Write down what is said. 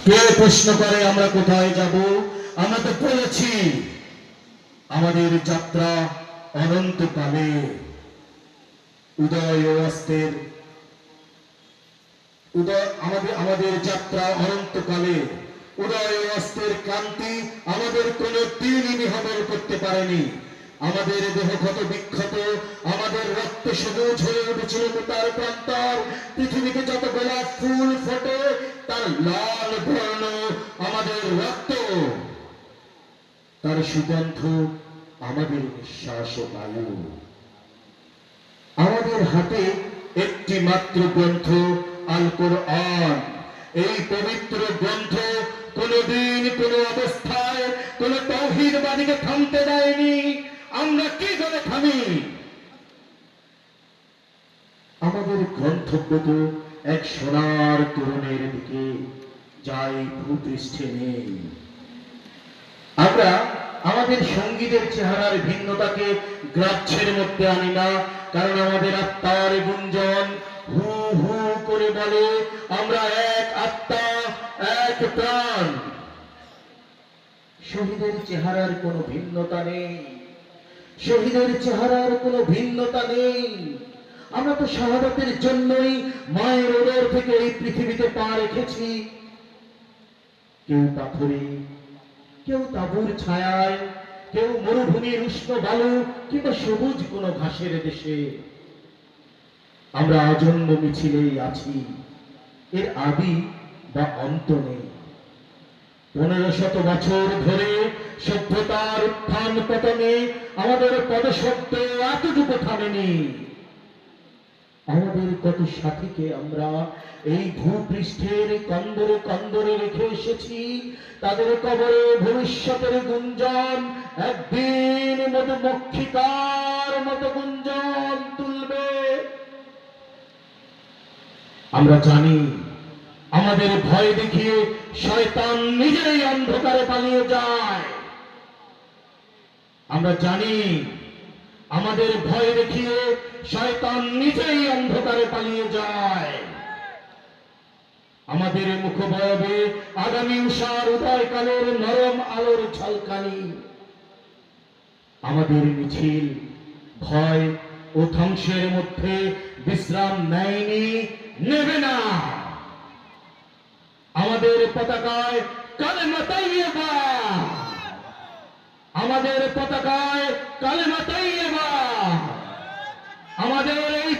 কে প্রশ্ন করে আমরা কোথায় যাব? আমরা তো বলেছি আমাদের যাত্রা অনন্তকালে, উদয় ও অস্তের উদয় আমাদের যাত্রা অনন্তকালে, উদয় ও অস্তের ক্রান্তি আমাদের কোনো দিনই নিহত করতে পারেনি। আমাদের দেহ ক্ষত বিক্ষত, আমাদের রক্ত সবুজ হয়ে উঠেছিল তার প্রান্তর। পৃথিবীতে যত গোলাপ ফুল ফোটে তার লাল বর্ণ আমাদের রক্ত, তার সুগন্ধ আমাদের নিঃশ্বাস ও বায়ু। আমাদের হাতে একটি মাত্র গ্রন্থ, আল কোরআন। এই পবিত্র গ্রন্থ কোনদিন কোন অবস্থায় কোন তাওহীদবাদীকে থামতে দেয়নি। আমরা কি করে থামি? আমাদের গন্তব্য এক সোনার তরুণের দিকে, যাই ভূপৃষ্ঠে নেই। আমরা আমাদের সঙ্গীদের চেহারার ভিন্নতাকে গ্রাহ্যের মধ্যে আনি না, কারণ আমাদের আত্মার গুঞ্জন হু হু করে বলে আমরা এক আত্মা, এক প্রাণ। শহীদের চেহারার কোনো ভিন্নতা নেই, শহীদের চেহারার কোনো ভিন্নতা নেই। আমরা তো শাহাদাতের জন্যই মায়ের উদর থেকে এই পৃথিবীতে পা রেখেছি। কেউ পাথরে, কেউ তাঁবুর ছায়ায়, কেউ মরুভূমির উষ্ণ বালু কিংবা সবুজ কোনো ঘাসের দেশে। আমরা আজন্ম মিছিলেই আছি, এর আদি বা অন্ত নেই। 1500 বছর ধরে সভ্যতার উত্থান পতনে আমাদের পদশব্দ এতটুকু থামেনি। আমাদের কত সাথীকে আমরা এই ভূপৃষ্ঠের কন্দরে কন্দরে রেখে এসেছি। তাদের কবরে ভবিষ্যতের গুঞ্জন একদিন মধুমক্ষিকার মতো গুঞ্জন তুলবে। আমরা জানি আমাদের ভয় দেখিয়ে শয়তান নিজেই অন্ধকারে পালিয়ে যায়। আমরা জানি আমাদের ভয় দেখিয়ে শয়তান নিজেই অন্ধকারে পালিয়ে যায়। আমাদের মুখবয়বে আগামী উষার উদয়কালের নরম আলোর ঝলকানি। আমাদের মিছিল ভয় ও ধ্বংসের মধ্যে বিশ্রাম নেয়নি, নেবে না। আমাদের পতাকায় কালেমা তাইয়্যিবা, আমাদের পতাকায় কালেমা তাইয়্যিবা। আমাদের এই